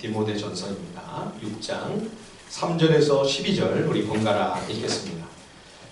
디모데전서입니다. 6장 3절에서 12절 우리 번갈아 읽겠습니다.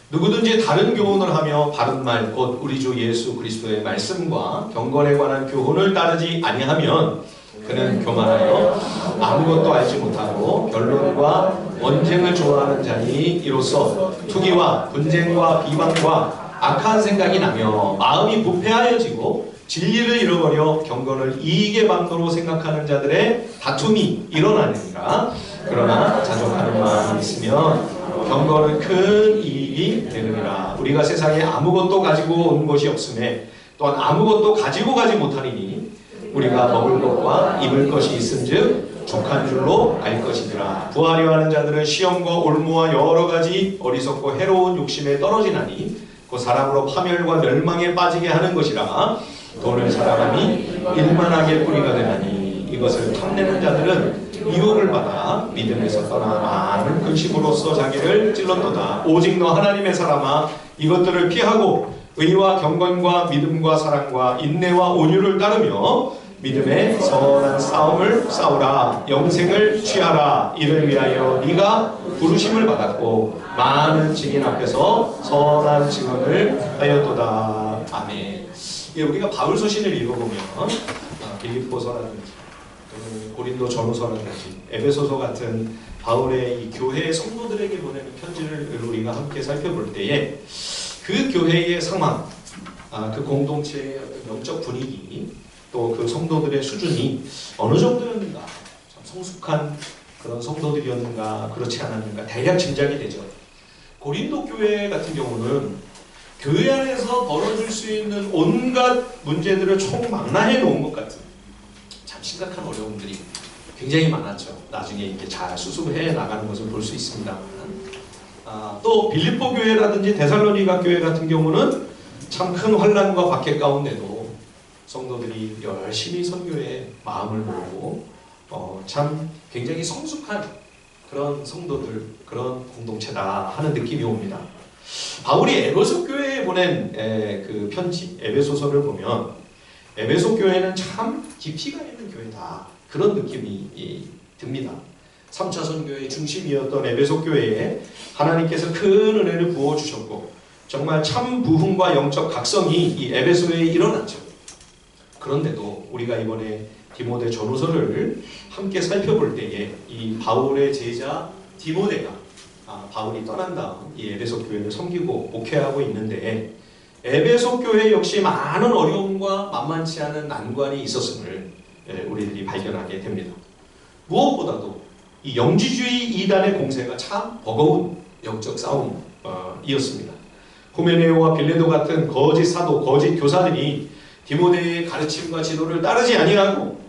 누구든지 다른 교훈을 하며 바른 말 곧 우리 주 예수 그리스도의 말씀과 경건에 관한 교훈을 따르지 아니하면 그는 교만하여 아무것도 알지 못하고 변론과 언쟁을 좋아하는 자니 이로써 투기와 분쟁과 비방과 악한 생각이 나며 마음이 부패하여지고 진리를 잃어버려 경건을 이익의 방도로 생각하는 자들의 다툼이 일어나느니라. 그러나 자족하는 마음이 있으면 경건은 큰 이익이 되느니라. 우리가 세상에 아무것도 가지고 온 것이 없음에 또한 아무것도 가지고 가지 못하리니 우리가 먹을 것과 입을 것이 있은즉 족한 줄로 알 것이니라. 부하려 하는 자들은 시험과 올무와 여러 가지 어리석고 해로운 욕심에 떨어지나니 그 사람으로 파멸과 멸망에 빠지게 하는 것이라. 돈을 사랑함이 일만하게 뿌리가 되나니 이것을 탐내는 자들은 유혹을 받아 믿음에서 떠나 많은 근심으로써 자기를 찔렀도다. 오직 너 하나님의 사람아 이것들을 피하고 의와 경건과 믿음과 사랑과 인내와 온유를 따르며 믿음의 선한 싸움을 싸우라. 영생을 취하라. 이를 위하여 네가 부르심을 받았고 많은 증인 앞에서 선한 증언을 하였도다. 아멘. 예, 우리가 바울 서신을 읽어보면 빌립보서라든지 고린도 전후서라든지 에베소서 같은 바울의 이 교회의 성도들에게 보내는 편지를 우리가 함께 살펴볼 때에 그 교회의 상황, 그 공동체의 영적 분위기, 또 그 성도들의 수준이 어느 정도였는가, 참 성숙한 그런 성도들이었는가, 그렇지 않았는가 대략 짐작이 되죠. 고린도 교회 같은 경우는 교회 안에서 벌어질 수 있는 온갖 문제들을 총망라해 놓은 것 같은 참 심각한 어려움들이 굉장히 많았죠. 나중에 이렇게 잘 수습해 나가는 것을 볼 수 있습니다. 또 빌립보 교회라든지 데살로니가 교회 같은 경우는 참 큰 환난과 박해 가운데도 성도들이 열심히 선교에 마음을 모으고 참 굉장히 성숙한 그런 성도들, 그런 공동체다 하는 느낌이 옵니다. 바울이 에베소 교회에 보낸 그 편지, 에베소서를 보면 에베소 교회는 참 깊이가 있는 교회다. 그런 느낌이 듭니다. 3차 선교의 중심이었던 에베소 교회에 하나님께서 큰 은혜를 부어주셨고 정말 참 부흥과 영적 각성이 이 에베소에 일어났죠. 그런데도 우리가 이번에 디모데 전후서를 함께 살펴볼 때에 이 바울의 제자 디모데가 바울이 떠난 다음 이 에베소 교회를 섬기고 목회하고 있는데 에베소 교회 역시 많은 어려움과 만만치 않은 난관이 있었음을 우리들이 발견하게 됩니다. 무엇보다도 이 영지주의 이단의 공세가 참 버거운 영적 싸움이었습니다. 후메네오와 빌레도 같은 거짓 사도, 거짓 교사들이 디모데의 가르침과 지도를 따르지 아니하고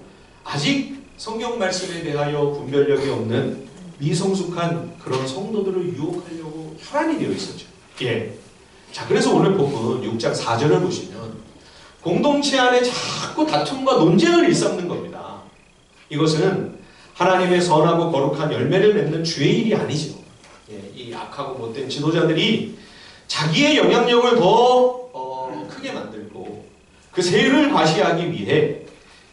아직 성경 말씀에 대하여 분별력이 없는 미성숙한 그런 성도들을 유혹하려고 혈안이 되어 있었죠. 예. 자, 그래서 오늘 본문 6장 4절을 보시면 공동체 안에 자꾸 다툼과 논쟁을 일삼는 겁니다. 이것은 하나님의 선하고 거룩한 열매를 맺는 주의 일이 아니죠. 예, 이 악하고 못된 지도자들이 자기의 영향력을 더 크게 만들고 그 세를 과시하기 위해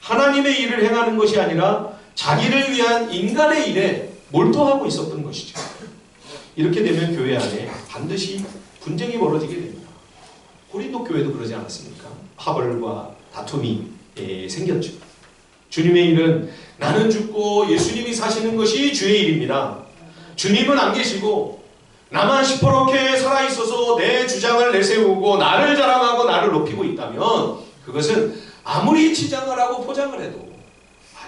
하나님의 일을 행하는 것이 아니라 자기를 위한 인간의 일에 몰두하고 있었던 것이죠. 이렇게 되면 교회 안에 반드시 분쟁이 벌어지게 됩니다. 고린도 교회도 그러지 않았습니까? 파벌과 다툼이 생겼죠. 주님의 일은 나는 죽고 예수님이 사시는 것이 주의 일입니다. 주님은 안 계시고 나만 시퍼렇게 살아있어서 내 주장을 내세우고 나를 자랑하고 나를 높이고 있다면 그것은 아무리 치장을 하고 포장을 해도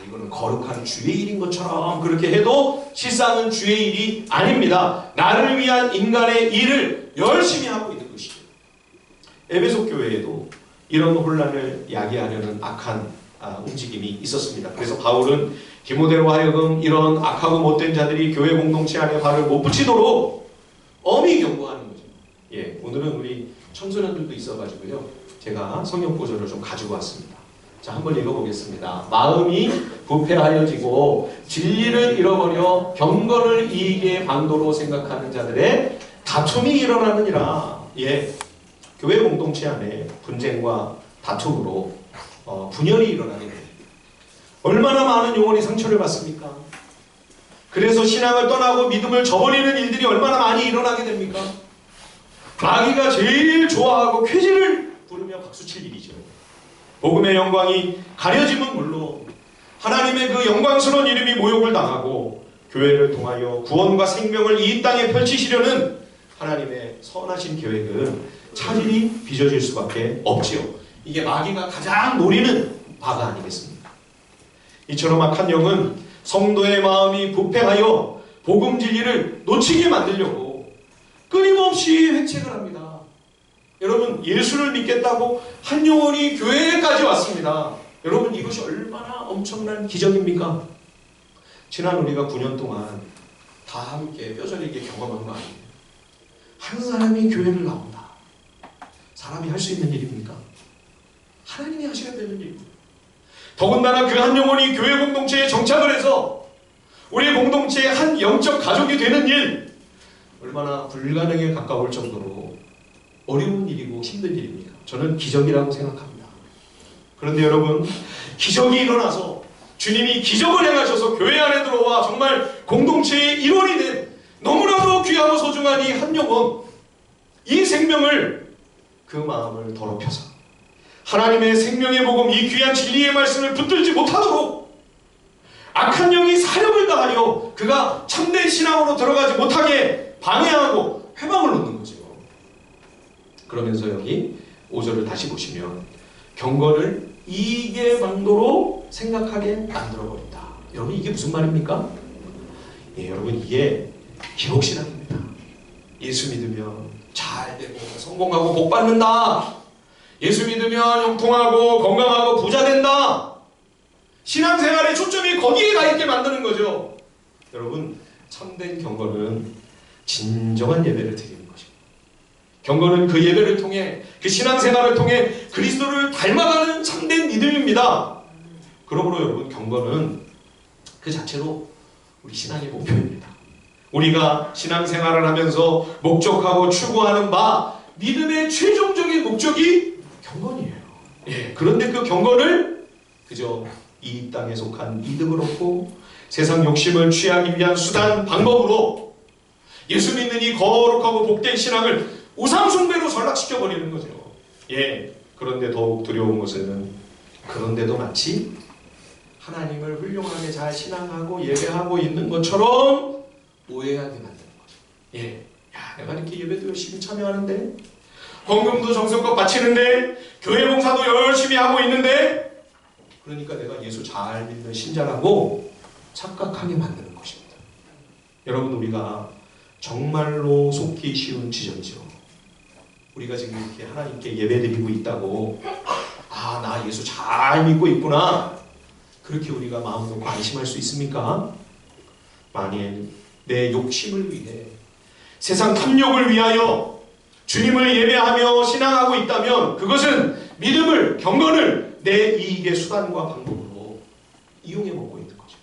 이거는 거룩한 주의 일인 것처럼 그렇게 해도 실상은 주의 일이 아닙니다. 나를 위한 인간의 일을 열심히 하고 있는 것이죠. 에베소 교회에도 이런 혼란을 야기하려는 악한 움직임이 있었습니다. 그래서 바울은 디모데로 하여금 이런 악하고 못된 자들이 교회 공동체 안에 발을 못 붙이도록 엄히 경고하는 거죠. 예, 오늘은 우리 청소년들도 있어가지고요. 제가 성경 구절을 좀 가지고 왔습니다. 자, 한번 읽어보겠습니다. 마음이 부패하여지고 진리를 잃어버려 경건을 이익의 방도로 생각하는 자들의 다툼이 일어나느니라. 예, 교회 공동체 안에 분쟁과 다툼으로 분열이 일어나게 됩니다. 얼마나 많은 영혼이 상처를 받습니까? 그래서 신앙을 떠나고 믿음을 저버리는 일들이 얼마나 많이 일어나게 됩니까? 마귀가 제일 좋아하고 쾌질을 부르며 박수칠 일이죠. 복음의 영광이 가려짐은 물론 하나님의 그 영광스러운 이름이 모욕을 당하고 교회를 통하여 구원과 생명을 이 땅에 펼치시려는 하나님의 선하신 계획은 차질이 빚어질 수밖에 없지요. 이게 마귀가 가장 노리는 바가 아니겠습니까? 이처럼 악한 영은 성도의 마음이 부패하여 복음 진리를 놓치게 만들려고 끊임없이 획책을 합니다. 여러분, 예수를 믿겠다고 한 영혼이 교회까지 왔습니다. 여러분, 이것이 얼마나 엄청난 기적입니까? 지난 우리가 9년 동안 다 함께 뼈저리게 경험한 거 아니에요? 한 사람이 교회를 나온다. 사람이 할 수 있는 일입니까? 하나님이 하셔야 되는 일입니다. 더군다나 그 한 영혼이 교회 공동체에 정착을 해서 우리 공동체의 한 영적 가족이 되는 일, 얼마나 불가능에 가까울 정도로 어려운 일이고 힘든 일입니까? 저는 기적이라고 생각합니다. 그런데 여러분, 기적이 일어나서 주님이 기적을 행하셔서 교회 안에 들어와 정말 공동체의 일원이 된 너무나도 귀하고 소중한 이 한 영혼, 이 생명을, 그 마음을 더럽혀서 하나님의 생명의 복음, 이 귀한 진리의 말씀을 붙들지 못하도록 악한 영이 사력을 다하여 그가 참된 신앙으로 들어가지 못하게 방해하고 회방을 놓는 거죠. 그러면서 여기 5절을 다시 보시면 경건을 이익의 방도로 생각하게 만들어버린다. 여러분, 이게 무슨 말입니까? 예, 여러분, 이게 기복신앙입니다. 예수 믿으면 잘 되고 성공하고 복 받는다. 예수 믿으면 형통하고 건강하고 부자 된다. 신앙생활의 초점이 거기에 가 있게 만드는 거죠. 여러분, 참된 경건은 진정한 예배를 드리는 것입니다. 경건은 그 예배를 통해, 그 신앙생활을 통해 그리스도를 닮아가는 참된 믿음입니다. 그러므로 여러분, 경건은 그 자체로 우리 신앙의 목표입니다. 우리가 신앙생활을 하면서 목적하고 추구하는 바, 믿음의 최종적인 목적이 경건이에요. 예, 그런데 그 경건을 그저 이 땅에 속한 이득을 얻고 세상 욕심을 취하기 위한 수단, 방법으로 예수 믿는 이 거룩하고 복된 신앙을 우상숭배로 전락시켜버리는 거죠. 예, 그런데 더욱 두려운 것은 그런데도 마치 하나님을 훌륭하게 잘 신앙하고 예배하고 있는 것처럼 오해하게 만드는 거죠. 예, 야, 내가 이렇게 예배도 열심히 참여하는데, 헌금도 정성껏 바치는데, 교회 봉사도 열심히 하고 있는데, 그러니까 내가 예수 잘 믿는 신자라고 착각하게 만드는 것입니다. 여러분, 우리가 정말로 속기 쉬운 지점이죠. 우리가 지금 이렇게 하나님께 예배드리고 있다고, 아, 나 예수 잘 믿고 있구나, 그렇게 우리가 마음 놓고 안심할 수 있습니까? 만일 내 욕심을 위해, 세상 탐욕을 위하여 주님을 예배하며 신앙하고 있다면 그것은 믿음을, 경건을 내 이익의 수단과 방법으로 이용해 먹고 있는 거죠.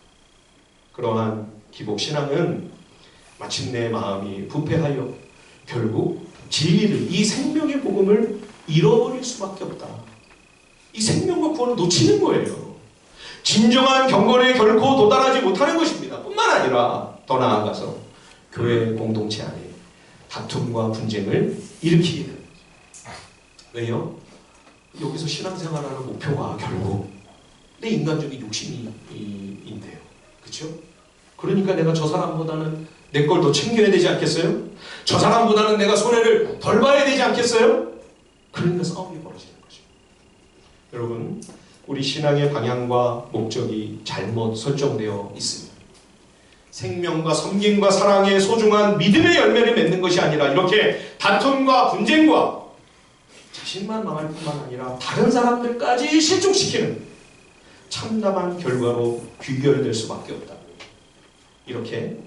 그러한 기복신앙은 마침내 마음이 부패하여 결국 진리를, 이 생명의 복음을 잃어버릴 수밖에 없다. 이 생명과 구원을 놓치는 거예요. 진정한 경건에 결코 도달하지 못하는 것입니다. 뿐만 아니라 더 나아가서 교회 공동체 안에 다툼과 분쟁을 일으키게 됩니다. 왜요? 여기서 신앙생활하는 목표가 결국 내 인간적인 욕심이 인데요. 그렇죠? 그러니까 내가 저 사람보다는 내 걸 더 챙겨야 되지 않겠어요? 저 사람보다는 내가 손해를 덜 봐야 되지 않겠어요? 그러니까 싸움이 벌어지는 거죠. 여러분, 우리 신앙의 방향과 목적이 잘못 설정되어 있습니다. 생명과 섬김과 사랑의 소중한 믿음의 열매를 맺는 것이 아니라 이렇게 다툼과 분쟁과 자신만 망할 뿐만 아니라 다른 사람들까지 실족시키는 참담한 결과로 귀결될 수밖에 없다. 이렇게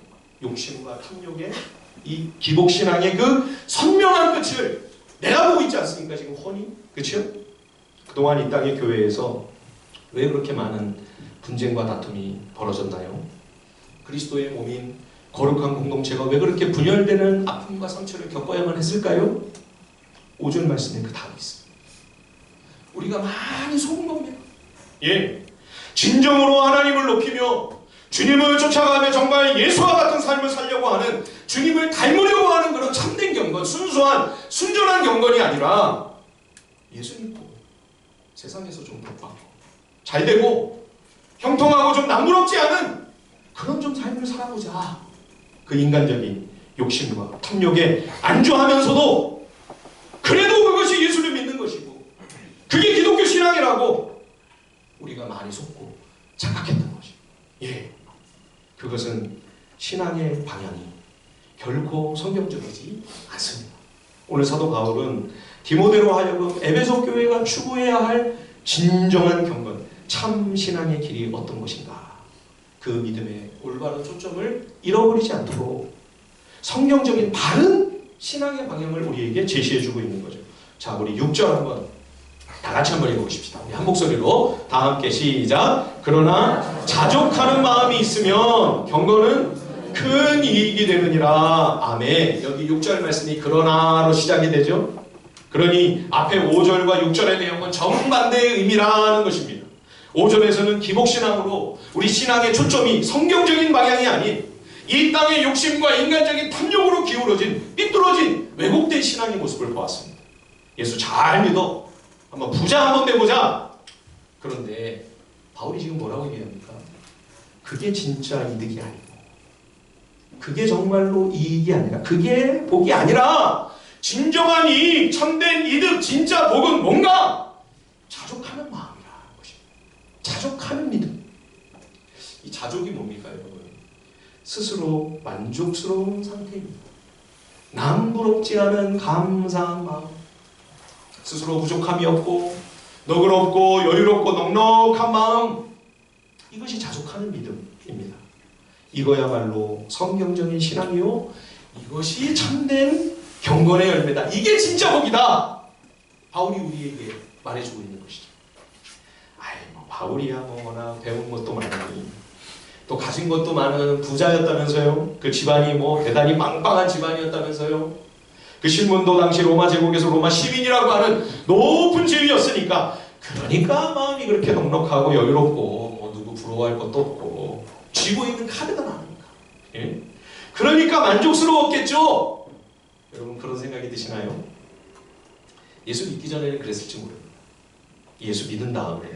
욕심과 탐욕의 이 기복신앙의 그 선명한 끝을 내다보고 있지 않습니까? 지금 훤히. 그렇죠? 그동안 이 땅의 교회에서 왜 그렇게 많은 분쟁과 다툼이 벌어졌나요? 그리스도의 몸인 거룩한 공동체가 왜 그렇게 분열되는 아픔과 상처를 겪어야만 했을까요? 5절 말씀에 그 답이 있습니다. 우리가 많이 속은 겁니다. 예, 진정으로 하나님을 높이며 주님을 쫓아가며 정말 예수와 같은 삶을 살려고 하는, 주님을 닮으려고 하는 그런 참된 경건, 순수한 순전한 경건이 아니라 예수 믿고 세상에서 좀 복받고 잘되고 형통하고 좀 남부럽지 않은 그런 좀 삶을 살아보자. 그 인간적인 욕심과 탐욕에 안주하면서도 그래도 그것이 예수를 믿는 것이고 그게 기독교 신앙이라고 우리가 많이 속고 착각했던 것이. 예, 그것은 신앙의 방향이 결코 성경적이지 않습니다. 오늘 사도 바울은 디모데로 하여금 에베소 교회가 추구해야 할 진정한 경건, 참 신앙의 길이 어떤 것인가, 그 믿음의 올바른 초점을 잃어버리지 않도록 성경적인 바른 신앙의 방향을 우리에게 제시해주고 있는 거죠. 자, 우리 6절 한번 다 같이 한번 읽어보십시다. 우리 한 목소리로 다 함께 시작. 그러나 자족하는 마음이 있으면 경건은 큰 이익이 되느니라. 아멘. 여기 6절 말씀이 그러나로 시작이 되죠. 그러니 앞에 5절과 6절의 내용은 정반대의 의미라는 것입니다. 5절에서는 기복신앙으로 우리 신앙의 초점이 성경적인 방향이 아닌 이 땅의 욕심과 인간적인 탐욕으로 기울어진 삐뚤어진 왜곡된 신앙의 모습을 보았습니다. 예수 잘 믿어. 한번 부자 한번 돼보자. 그런데 바울이 지금 뭐라고 얘기합니까? 그게 진짜 이득이 아니고 그게 정말로 이익이 아니라 그게 복이 아니라 진정한 이익, 참된 이득, 진짜 복은 뭔가? 자족하는 마음이라는 것입니다. 자족하는 믿음. 이 자족이 뭡니까 여러분? 스스로 만족스러운 상태입니다. 남부럽지 않은 감사한 마음, 스스로 부족함이 없고 너그럽고 여유롭고 넉넉한 마음, 이것이 자족하는 믿음입니다. 이거야말로 성경적인 신앙이요, 이것이 참된 경건의 열매다. 이게 진짜 복이다. 바울이 우리에게 말해주고 있는 것이죠. 바울이야 워낙 배운 것도 많으니 또 가진 것도 많은 부자였다면서요. 그 집안이 대단히 빵빵한 집안이었다면서요. 그 신분도 당시 로마 제국에서 로마 시민이라고 하는 높은 지위였으니까, 그러니까 마음이 그렇게 넉넉하고 여유롭고 누구 부러워할 것도 없고 쥐고 있는 카드가 나옵니까? 예? 그러니까 만족스러웠겠죠. 여러분 그런 생각이 드시나요? 예수 믿기 전에는 그랬을지 모릅니다. 예수 믿은 다음에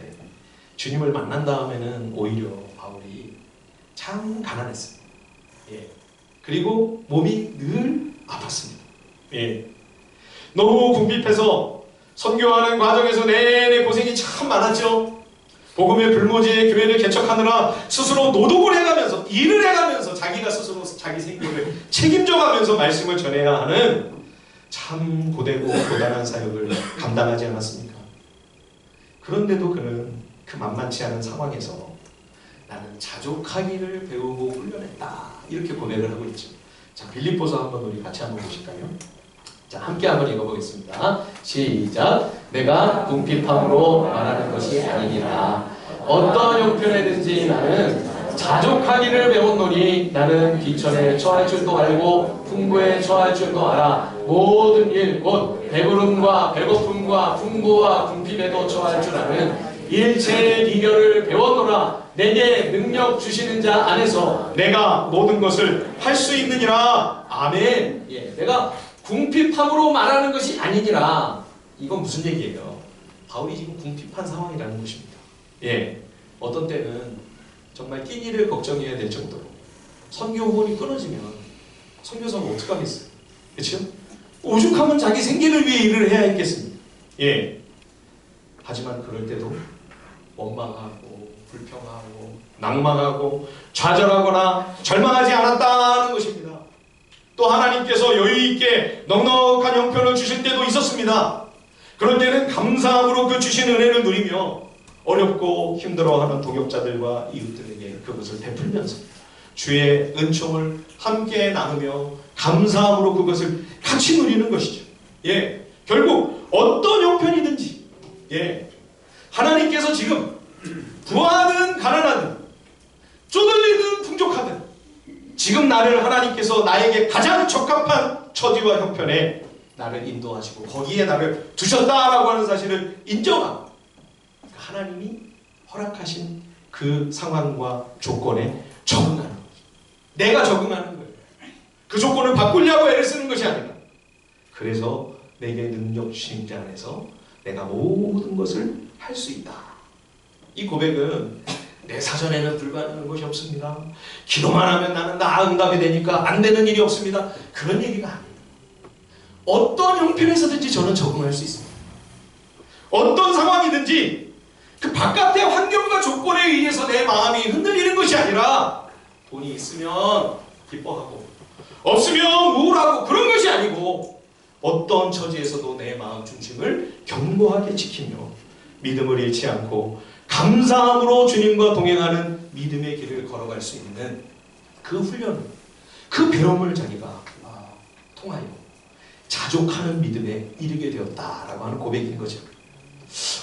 주님을 만난 다음에는 오히려 바울이 참 가난했어요. 예. 그리고 몸이 늘 아팠습니다. 예. 너무 궁핍해서 선교하는 과정에서 내내 고생이 참 많았죠. 복음의 불모지의 교회를 개척하느라 스스로 노동을 해가면서, 일을 해가면서 자기가 스스로 자기 생명을 책임져가면서 말씀을 전해야 하는 참 고되고 고단한 사역을 감당하지 않았습니까? 그런데도 그는 그 만만치 않은 상황에서 나는 자족하기를 배우고 훈련했다, 이렇게 고백을 하고 있죠. 자, 빌립보서 한번 우리 같이 한번 보실까요? 자, 함께 한번 읽어보겠습니다. 시작. 내가 궁핍함으로 말하는 것이 아니니라. 어떤 형편에든지 나는 자족하기를 배웠노니 나는 비천에 처할 줄도 알고 풍부에 처할 줄도 알아. 모든 일 곧 배부름과 배고픔과 풍부와 궁핍에도 처할 줄 아는 일체의 비결을 배웠노라. 내게 능력 주시는 자 안에서 내가 모든 것을 할 수 있느니라. 아멘. 예, 내가 궁핍함으로 말하는 것이 아니니라. 이건 무슨 얘기예요? 바울이 지금 궁핍한 상황이라는 것입니다. 예, 어떤 때는 정말 끼니를 걱정해야 될 정도로 선교 후원이 끊어지면 선교사가 어떡하겠어요? 그렇죠? 오죽하면 자기 생계를 위해 일을 해야 했겠습니까? 예. 하지만 그럴 때도 원망하고 불평하고 낭망하고 좌절하거나 절망하지 않았다는 것입니다. 또 하나님께서 여유있게 넉넉한 형편을 주실 때도 있었습니다. 그럴 때는 감사함으로 그 주신 은혜를 누리며 어렵고 힘들어하는 동역자들과 이웃들에게 그것을 베풀면서 주의 은총을 함께 나누며 감사함으로 그것을 같이 누리는 것이죠. 예, 결국 어떤 형편이든지, 예, 하나님께서 지금 부하든 가난하든 쪼들리든 풍족하든 지금 나를 하나님께서 나에게 가장 적합한 처지와 형편에 나를 인도하시고 거기에 나를 두셨다라고 하는 사실을 인정하고 하나님이 허락하신 그 상황과 조건에 적응하는 거죠. 내가 적응하는 거예요. 그 조건을 바꾸려고 애를 쓰는 것이 아니라, 그래서 내게 능력 주신 자 안에서 내가 모든 것을 할 수 있다. 이 고백은 내 사전에는 불가능한 것이 없습니다. 기도만 하면 나는 다 응답이 되니까 안 되는 일이 없습니다. 그런 얘기가 아니에요. 어떤 형편에서든지 저는 적응할 수 있습니다. 어떤 상황이든지 그 바깥의 환경과 조건에 의해서 내 마음이 흔들리는 것이 아니라, 돈이 있으면 기뻐하고 없으면 우울하고 그런 것이 아니고, 어떤 처지에서도 내 마음 중심을 견고하게 지키며 믿음을 잃지 않고 감사함으로 주님과 동행하는 믿음의 길을 걸어갈 수 있는 그 훈련, 그 배움을 자기가 통하여 자족하는 믿음에 이르게 되었다라고 하는 고백인 거죠.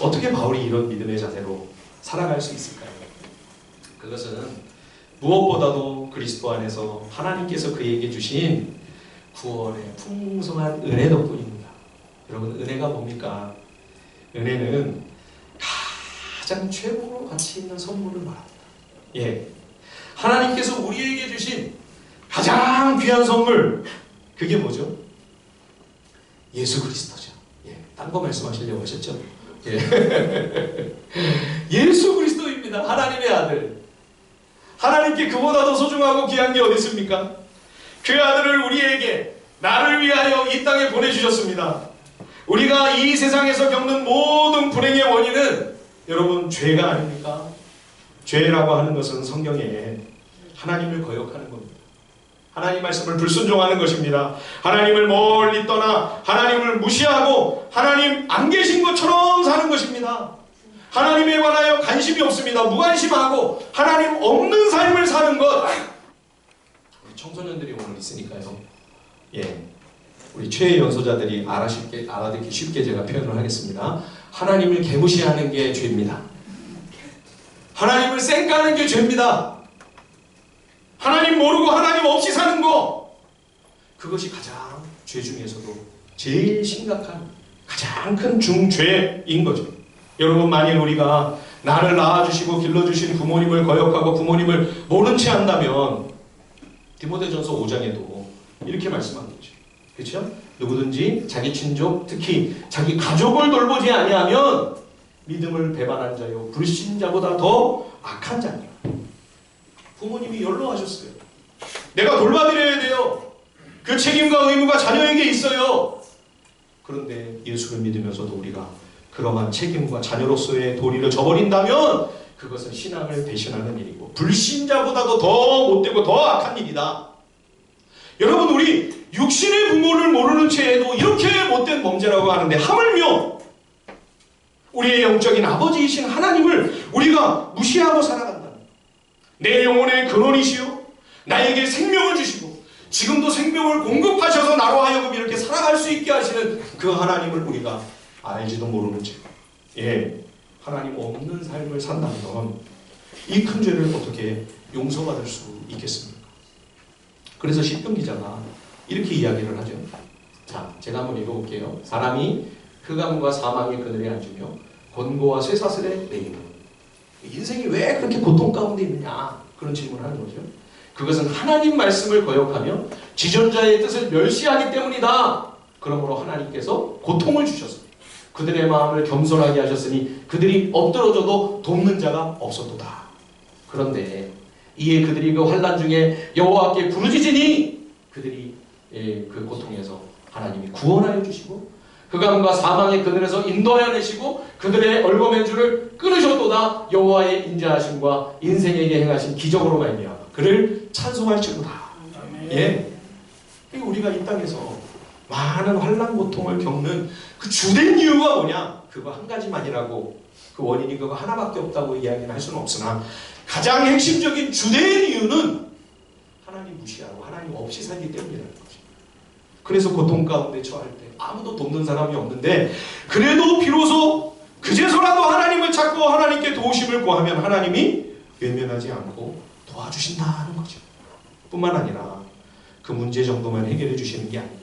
어떻게 바울이 이런 믿음의 자세로 살아갈 수 있을까요? 그것은 무엇보다도 그리스도 안에서 하나님께서 그에게 주신 구원의 풍성한 은혜 덕분입니다. 여러분, 은혜가 뭡니까? 은혜는 가장 최고로 가치 있는 선물을 말합니다. 예, 하나님께서 우리에게 주신 가장 귀한 선물, 그게 뭐죠? 예수 그리스도죠. 예, 딴 거 말씀하시려고 하셨죠? 예. 예수 그리스도입니다. 하나님의 아들. 하나님께 그보다 더 소중하고 귀한 게 어디 있습니까? 그 아들을 우리에게, 나를 위하여 이 땅에 보내주셨습니다. 우리가 이 세상에서 겪는 모든 불행의 원인은 여러분 죄가 아닙니까? 죄라고 하는 것은 성경에 하나님을 거역하는 겁니다. 하나님 말씀을 불순종하는 것입니다. 하나님을 멀리 떠나 하나님을 무시하고 하나님 안 계신 것처럼 사는 것입니다. 하나님에 관하여 관심이 없습니다. 무관심하고 하나님 없는 삶을 사는 것. 우리 청소년들이 오늘 있으니까요. 예, 우리 최애 연소자들이 알아듣기 쉽게 제가 표현을 하겠습니다. 하나님을 개무시하는 게 죄입니다. 하나님을 쌩까는 게 죄입니다. 하나님 모르고 하나님 없이 사는 거, 그것이 가장 죄 중에서도 제일 심각한 가장 큰 중죄인 거죠. 여러분, 만일 우리가 나를 낳아주시고 길러주신 부모님을 거역하고 부모님을 모른 채 한다면 디모데전서 5장에도 이렇게 말씀한 거죠. 그렇죠? 누구든지 자기 친족, 특히 자기 가족을 돌보지 아니하면 믿음을 배반한 자요 불신자보다 더 악한 자니라. 부모님이 연로하셨어요. 내가 돌봐드려야 돼요. 그 책임과 의무가 자녀에게 있어요. 그런데 예수를 믿으면서도 우리가 그러한 책임과 자녀로서의 도리를 저버린다면 그것은 신앙을 배신하는 일이고 불신자보다도 더 못되고 더 악한 일이다. 여러분, 우리 육신의 부모를 모르는 채에도 이렇게 못된 범죄라고 하는데, 하물며 우리의 영적인 아버지이신 하나님을 우리가 무시하고 살아간다. 내 영혼의 근원이시요 나에게 생명을 주시고 지금도 생명을 공급하셔서 나로 하여금 이렇게 살아갈 수 있게 하시는 그 하나님을 우리가 알지도 모르는 채, 예, 하나님 없는 삶을 산다면 이 큰 죄를 어떻게 용서받을 수 있겠습니까? 그래서 시편 기자가 이렇게 이야기를 하죠. 자, 제가 한번 읽어볼게요. 사람이 흑암과 사망의 그늘에 앉으며 곤고와 쇠사슬에 매이는, 인생이 왜 그렇게 고통 가운데 있느냐, 그런 질문을 하는 거죠. 그것은 하나님 말씀을 거역하며 지존자의 뜻을 멸시하기 때문이다. 그러므로 하나님께서 고통을 주셔서 그들의 마음을 겸손하게 하셨으니 그들이 엎드러져도 돕는 자가 없었도다. 그런데 이에 그들이 그 환난 중에 여호와께 부르짖으니 그들이 그 고통에서 하나님이 구원하여 주시고 흑암과 사망의 그늘에서 인도하여 내시고 그들의 얼거맨줄을 끊으셨도다. 여호와의 인자하심과 인생에게 행하신 기적으로 말미암아 그를 찬송할지로다. 예, 우리가 이 땅에서 많은 환난 고통을 겪는 그 주된 이유가 뭐냐? 그거 한 가지만이라고, 그 원인이 그거 하나밖에 없다고 이야기는 할 수는 없으나 가장 핵심적인 주된 이유는 하나님 무시하고 하나님 없이 살기 때문이라는 거죠. 그래서 고통 가운데 처할 때 아무도 돕는 사람이 없는데, 그래도 비로소 그제서라도 하나님을 찾고 하나님께 도우심을 구하면 하나님이 외면하지 않고 도와주신다는 거죠. 뿐만 아니라 그 문제 정도만 해결해 주시는 게 아니고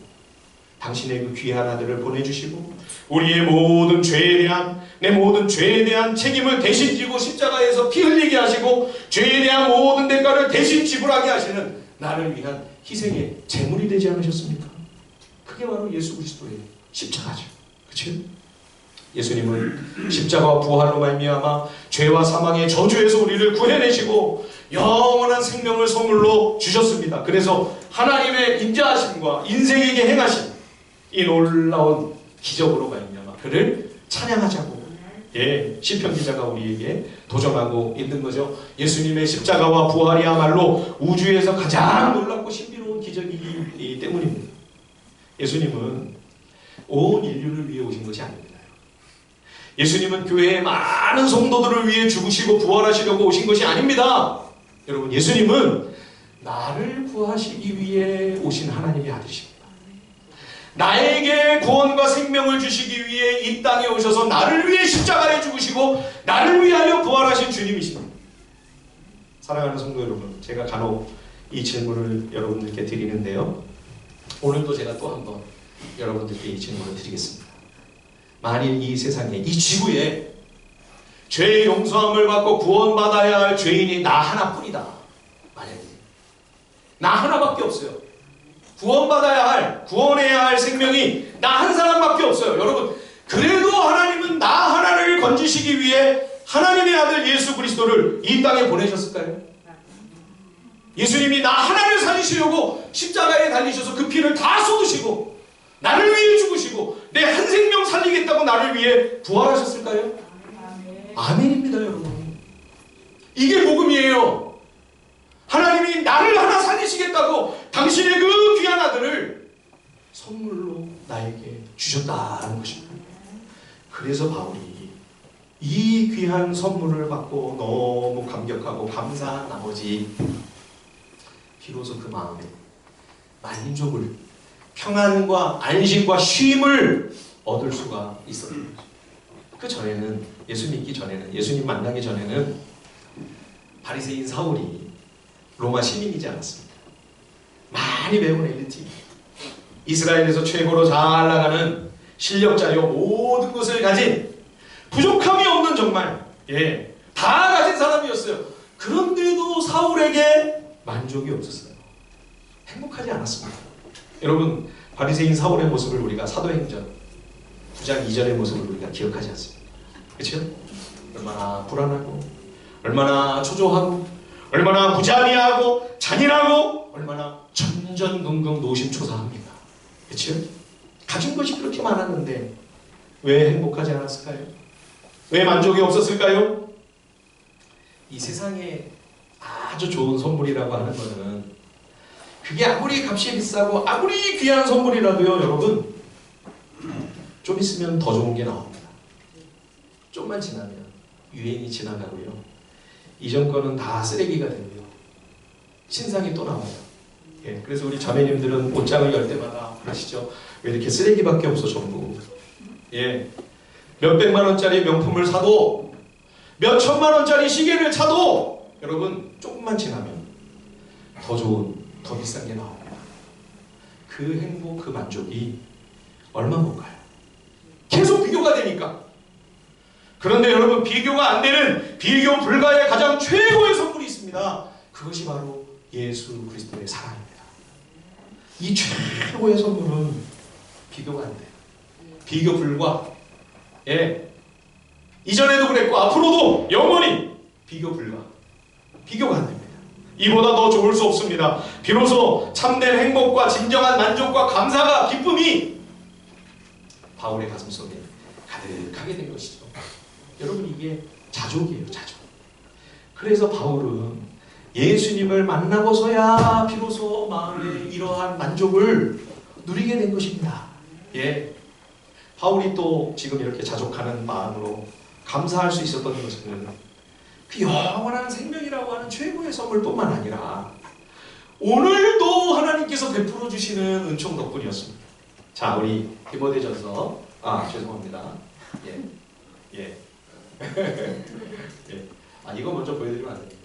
당신의 그 귀한 아들을 보내주시고 우리의 모든 죄에 대한 내 모든 죄에 대한 책임을 대신 지고 십자가에서 피 흘리게 하시고 죄에 대한 모든 대가를 대신 지불하게 하시는 나를 위한 희생의 제물이 되지 않으셨습니까? 그게 바로 예수 그리스도의 십자가죠. 그렇죠? 예수님은 십자가와 부활로 말미암아 죄와 사망의 저주에서 우리를 구해내시고 영원한 생명을 선물로 주셨습니다. 그래서 하나님의 인자하심과 인생에게 행하신 이 놀라운 기적으로 말미암아 그를 찬양하자고 시편 기자가 우리에게 도전하고 있는 거죠. 예수님의 십자가와 부활이야말로 우주에서 가장 놀랍고 신비로운 기적이기 때문입니다. 예수님은 온 인류를 위해 오신 것이 아닙니다. 예수님은 교회의 많은 성도들을 위해 죽으시고 부활하시려고 오신 것이 아닙니다. 여러분, 예수님은 나를 구하시기 위해 오신 하나님의 아들이십니다. 나에게 구원과 생명을 주시기 위해 이 땅에 오셔서 나를 위해 십자가에 죽으시고 나를 위하여 부활하신 주님이십니다. 사랑하는 성도 여러분, 제가 간혹 이 질문을 여러분들께 드리는데요. 오늘도 제가 또 한번 여러분들께 이 질문을 드리겠습니다. 만일 이 세상에, 이 지구에 죄의 용서함을 받고 구원받아야 할 죄인이 나 하나뿐이다. 만약에 나 하나밖에 없어요. 구원받아야 할, 구원해야 할 생명이 나 한 사람밖에 없어요. 여러분, 그래도 하나님은 나 하나를 건지시기 위해 하나님의 아들 예수 그리스도를 이 땅에 보내셨을까요? 예수님이 나 하나를 살리시려고 십자가에 달리셔서 그 피를 다 쏟으시고 나를 위해 죽으시고 내 한 생명 살리겠다고 나를 위해 부활하셨을까요? 아멘입니다, 여러분. 이게 복음이에요. 하나님이 나를 하나 살리시겠다고 당신의 그 귀한 아들을 선물로 나에게 주셨다는 것입니다. 그래서 바울이 이 귀한 선물을 받고 너무 감격하고 감사한 나머지 비로소 그 마음에 만족을, 평안과 안식과 쉼을 얻을 수가 있었던 거죠. 그 전에는, 예수 믿기 전에는, 예수님 만나기 전에는 바리새인 사울이 로마 시민이지 않았습니다. 많이 배운 엘리트, 이스라엘에서 최고로 잘 나가는 실력자요, 모든 것을 가진 부족함이 없는 정말 다 가진 사람이었어요. 그런데도 사울에게 만족이 없었어요. 행복하지 않았습니다. 여러분, 바리새인 사울의 모습을 우리가 사도행전 9장 이전의 모습을 우리가 기억하지 않습니다. 그렇죠? 얼마나 불안하고, 얼마나 초조하고, 얼마나 무자비하고 잔인하고, 얼마나 전전긍긍 노심초사합니다. 그렇죠? 가진 것이 그렇게 많았는데 왜 행복하지 않았을까요? 왜 만족이 없었을까요? 이 세상에 아주 좋은 선물이라고 하는 것은, 그게 아무리 값이 비싸고 아무리 귀한 선물이라도요, 여러분, 좀 있으면 더 좋은 게 나옵니다. 좀만 지나면 유행이 지나가고요, 이전 거는 다 쓰레기가 되고요, 신상이 또 나와요. 그래서 우리 자매님들은 옷장을 열 때마다 그러시죠. 왜 이렇게 쓰레기밖에 없어 전부. 몇백만 원짜리 명품을 사도, 몇 천만 원짜리 시계를 차도 여러분 조금만 지나면 더 좋은, 더 비싼 게 나옵니다. 그 행복, 그 만족이 얼마 못 가요. 계속 비교가 되니까. 그런데 여러분, 비교가 안 되는, 비교 불가의 가장 최고의 선물이 있습니다. 그것이 바로 예수 그리스도의 사랑입니다. 이 최고의 선물은 비교가 안 돼요. 비교 불가. 이전에도 그랬고 앞으로도 영원히 비교 불가. 비교가 안 됩니다. 이보다 더 좋을 수 없습니다. 비로소 참된 행복과 진정한 만족과 감사가, 기쁨이 바울의 가슴속에 가득하게 된 것이죠. 여러분, 이게 자족이에요, 자족. 그래서 바울은 예수님을 만나고서야 비로소 마음에 이러한 만족을 누리게 된 것입니다. 바울이 또 지금 이렇게 자족하는 마음으로 감사할 수 있었던 것은 그 영원한 생명이라고 하는 최고의 선물뿐만 아니라 오늘도 하나님께서 베풀어 주시는 은총 덕분이었습니다. 자, 우리 디모데전서, 죄송합니다. 이거 먼저 보여드리면 안 되는데.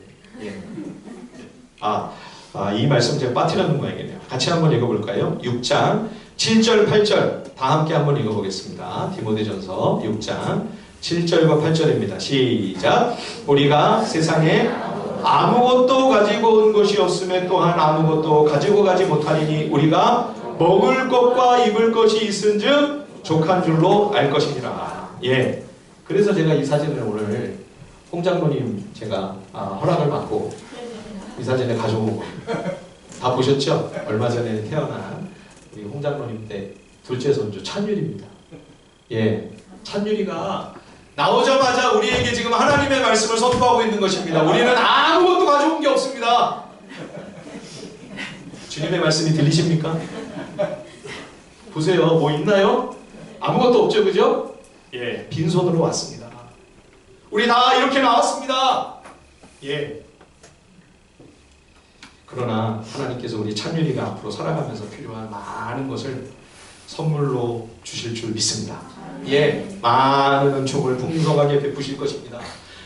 이 말씀 제가 빠뜨리는 모양이네요. 같이 한번 읽어볼까요? 6장 7절, 8절 다 함께 한번 읽어보겠습니다. 디모데전서 6장 7절과 8절입니다. 시작. 우리가 세상에 아무것도 가지고 온 것이 없음에 또한 아무것도 가지고 가지 못하리니 우리가 먹을 것과 입을 것이 있은즉 족한 줄로 알 것이니라. 예. 그래서 제가 이 사진을 오늘 홍 장로님 제가 허락을 받고 이 사진을 가져온 거 다 보셨죠? 얼마 전에 태어난 우리 홍 장로님 때 둘째 손주 찬율입니다. 예, 찬율이가 나오자마자 우리에게 지금 하나님의 말씀을 선포하고 있는 것입니다. 우리는 아무것도 가져온 게 없습니다. 주님의 말씀이 들리십니까? 보세요. 뭐 있나요? 아무것도 없죠, 그죠? 예, 빈손으로 왔습니다. 우리 다 이렇게 나왔습니다. 예. 그러나 하나님께서 우리 찬율이가 앞으로 살아가면서 필요한 많은 것을 선물로 주실 줄 믿습니다. 예, 많은 은총을 풍성하게 베푸실 것입니다.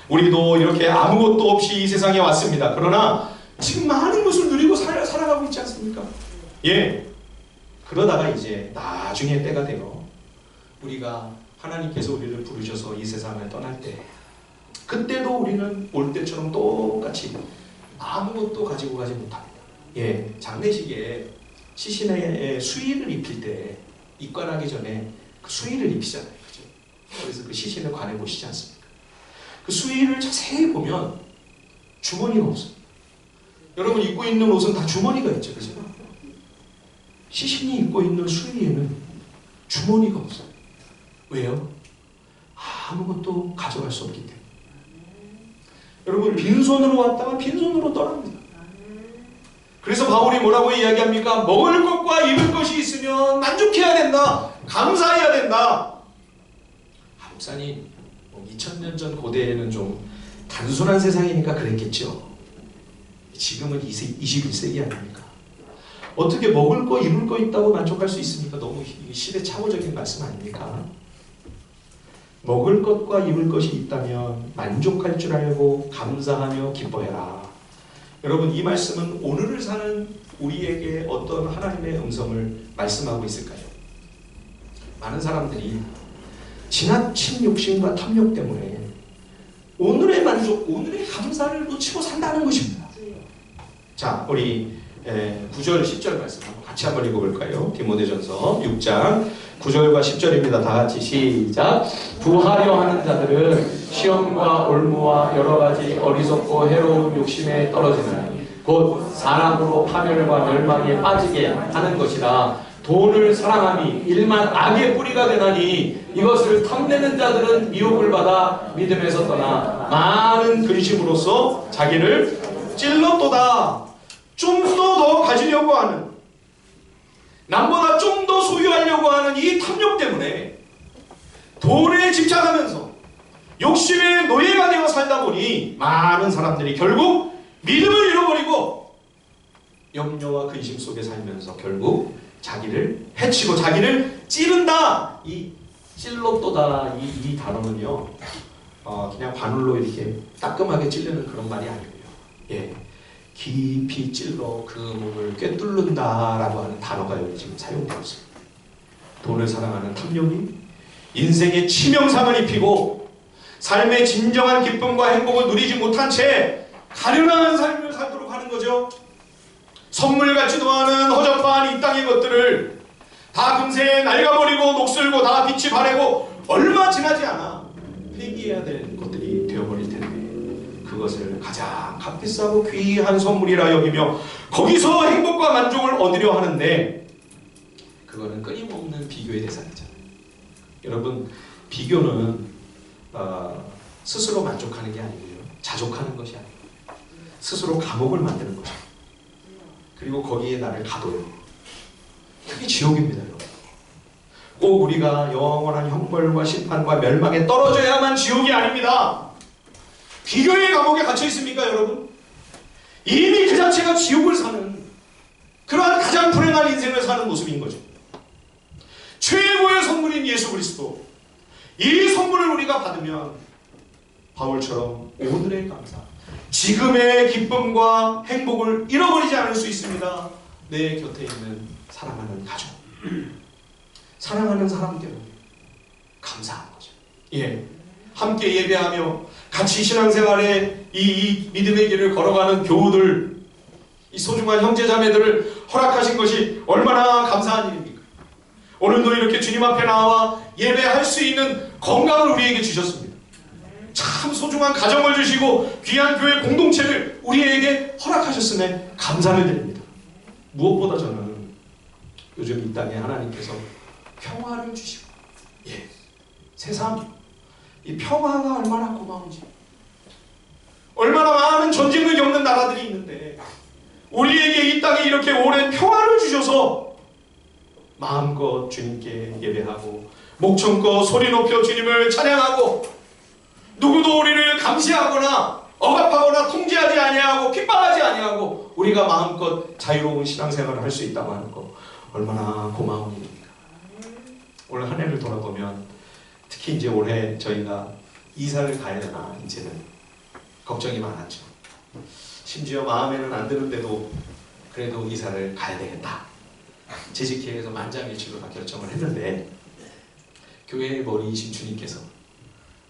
우리도 이렇게 아무것도 없이 이 세상에 왔습니다. 그러나 지금 많은 것을 누리고 살아가고 있지 않습니까? 예. 그러다가 이제 나중에 때가 되어 우리가 하나님께서 우리를 부르셔서 이 세상을 떠날 때 그때도 우리는 올 때처럼 똑같이 아무것도 가지고 가지 못합니다. 예, 장례식에 시신의 수의를 입힐 때 입관하기 전에 그 수의를 입히잖아요. 그죠? 그래서 그 시신을 관해 보시지 않습니까? 그 수의를 자세히 보면 주머니가 없어요. 여러분 입고 있는 옷은 다 주머니가 있죠. 그죠? 시신이 입고 있는 수의에는 주머니가 없어요. 왜요? 아무것도 가져갈 수 없기 때문에. 여러분 빈손으로 왔다가 빈손으로 떠납니다. 그래서 바울이 뭐라고 이야기합니까? 먹을 것과 입을 것이 있으면 만족해야 된다. 감사해야 된다. 목사님 2000년 전 고대에는 좀 단순한 세상이니까 그랬겠죠. 지금은 21세기 아닙니까? 어떻게 먹을 거 입을 거 있다고 만족할 수 있습니까? 너무 시대착오적인 말씀 아닙니까? 먹을 것과 입을 것이 있다면 만족할 줄 알고 감사하며 기뻐해라. 여러분 이 말씀은 오늘을 사는 우리에게 어떤 하나님의 음성을 말씀하고 있을까요? 많은 사람들이 지나친 욕심과 탐욕 때문에 오늘의 만족, 오늘의 감사를 놓치고 산다는 것입니다. 자, 우리 9절, 10절 말씀 같이 한번 읽어볼까요? 디모데전서 6장 9절과 10절입니다. 다 같이 시작. 부하려 하는 자들은 시험과 올무와 여러 가지 어리석고 해로운 욕심에 떨어지는 곧 사람으로 파멸과 멸망에 빠지게 하는 것이라. 돈을 사랑함이 일만 악의 뿌리가 되나니 이것을 탐내는 자들은 미혹을 받아 믿음에서 떠나 많은 근심으로써 자기를 찔렀도다. 좀 더 가지려고 하는, 남보다 좀 더 소유하려고 하는 이 탐욕 때문에 돈에 집착하면서 욕심의 노예가 되어 살다 보니 많은 사람들이 결국 믿음을 잃어버리고 염려와 근심 속에 살면서 결국 자기를 해치고 자기를 찌른다. 이 찔렀도다 이 단어는요 그냥 바늘로 이렇게 따끔하게 찔르는 그런 말이 아니고요. 예. 깊이 찔러 그 몸을 꿰뚫는다라고 하는 단어가 여기 지금 사용되고 있습니다. 돈을 사랑하는 탐욕이 인생에 치명상을 입히고 삶의 진정한 기쁨과 행복을 누리지 못한 채 가련한 삶을 살도록 하는 거죠. 선물 같지도 않은 허접한 이 땅의 것들을 다 금세 낡아버리고 녹슬고 다 빛이 바래고 얼마 지나지 않아 폐기해야 될 것들이 되어버릴 텐데 그것을 가장 값비싸고 귀한 선물이라 여기며 거기서 행복과 만족을 얻으려 하는데 그거는 끊임없는 비교의 대상이잖아요. 여러분 비교는 스스로 만족하는 게 아니고요. 자족하는 것이 아니고 스스로 감옥을 만드는 거죠. 그리고 거기에 나를 가둬요. 그게 지옥입니다. 여러분. 꼭 우리가 영원한 형벌과 심판과 멸망에 떨어져야만 지옥이 아닙니다. 비교의 감옥에 갇혀 있습니까, 여러분? 이미 그 자체가 지옥을 사는 그러한 가장 불행한 인생을 사는 모습인 거죠. 최고의 선물인 예수 그리스도, 이 선물을 우리가 받으면 바울처럼 오늘의 감사, 지금의 기쁨과 행복을 잃어버리지 않을 수 있습니다. 내 곁에 있는 사랑하는 가족, 사랑하는 사람 때문에 감사한 거죠. 예, 함께 예배하며 같이 신앙생활에 이 믿음의 길을 걸어가는 교우들, 이 소중한 형제자매들을 허락하신 것이 얼마나 감사한 일입니까? 오늘도 이렇게 주님 앞에 나와 예배할 수 있는 건강을 우리에게 주셨습니다. 참 소중한 가정을 주시고 귀한 교회 공동체를 우리에게 허락하셨음에 감사를 드립니다. 무엇보다 저는 요즘 이 땅에 하나님께서 평화를 주시고, 예, 세상 이 평화가 얼마나 고마운지, 얼마나 많은 전쟁을 겪는 나라들이 있는데 우리에게 이 땅에 이렇게 오랜 평화를 주셔서 마음껏 주님께 예배하고 목청껏 소리 높여 주님을 찬양하고 누구도 우리를 감시하거나 억압하거나 통제하지 아니하고 핍박하지 아니하고 우리가 마음껏 자유로운 신앙생활을 할 수 있다고 하는 거 얼마나 고마운 일입니까? 올 한 해를 돌아보면 특히 이제 올해 저희가 이사를 가야 되나 이제는 걱정이 많았죠. 심지어 마음에는 안 드는데도 그래도 이사를 가야 되겠다. 재직회에서 만장일치로 다 결정을 했는데 교회의 머리이신 주님께서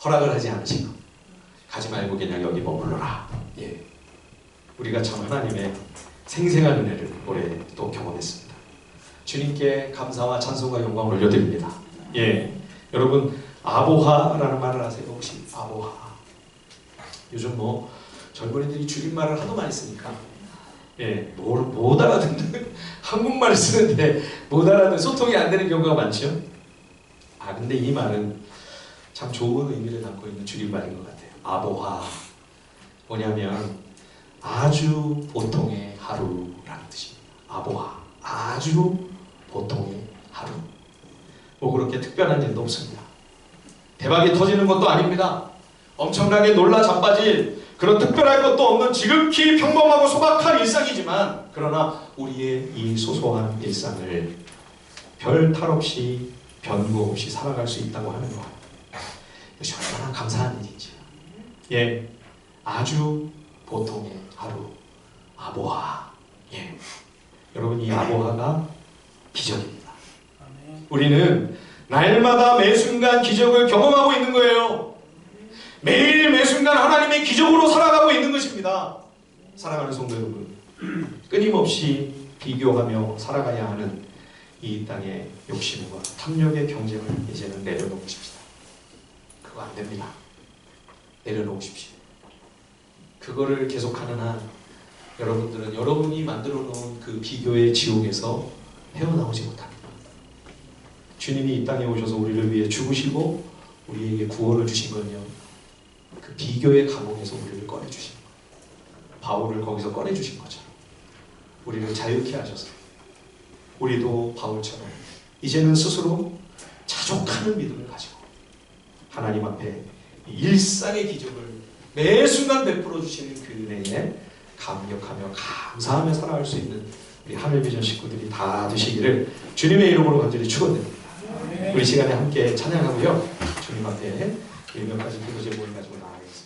허락을 하지 않으신 것, 가지 말고 그냥 여기 머물러라. 예, 우리가 참 하나님의 생생한 은혜를 올해 또 경험했습니다. 주님께 감사와 찬송과 영광을 올려드립니다. 예, 여러분 아보하라는 말을 아세요? 혹시 아보하? 요즘 뭐 젊은이들이 줄임말을 하도 많이 쓰니까 예, 못 알아듣는 한국말을 쓰는데 못 알아듣는 소통이 안 되는 경우가 많죠. 아, 근데 이 말은 참 좋은 의미를 담고 있는 줄임말인 것 같아요. 아보하 뭐냐면 아주 보통의 하루라는 뜻입니다. 아보하, 아주 보통의 하루. 뭐 그렇게 특별한 일도 없습니다. 대박이 터지는 것도 아닙니다. 엄청나게 놀라 자빠질 그런 특별할 것도 없는 지극히 평범하고 소박한 일상이지만 그러나 우리의 이 소소한 일상을 별 탈 없이 변고 없이 살아갈 수 있다고 하는 것, 이것이 얼마나 감사한 일인지. 예, 아주 보통의 하루, 아보하. 예, 여러분 이 아보하가 기적입니다. 우리는 날마다 매 순간 기적을 경험하고 있는 거예요. 매일 매 순간 하나님의 기적으로 살아가고 있는 것입니다. 사랑하는 성도 여러분, 끊임없이 비교하며 살아가야 하는 이 땅의 욕심과 탐욕의 경쟁을 이제는 내려놓으십시다. 그거 안 됩니다. 내려놓으십시오. 그거를 계속하는 한 여러분들은 여러분이 만들어 놓은 그 비교의 지옥에서 헤어나오지 못합니다. 주님이 이 땅에 오셔서 우리를 위해 죽으시고 우리에게 구원을 주신 건요, 그 비교의 감옥에서 우리를 꺼내주신 거예요. 바울을 거기서 꺼내주신 것처럼 우리를 자유케 하셔서 우리도 바울처럼 이제는 스스로 자족하는 믿음을 가지고 하나님 앞에 일상의 기적을 매 순간 베풀어 주시는 그 은혜에 감격하며 감사하며 살아갈 수 있는 우리 하늘비전 식구들이 다 되시기를 주님의 이름으로 간절히 축원드립니다. 우리 시간에 함께 찬양하고요, 주님 앞에 1명까지 기도 제목을 가지고 나아가겠습니다.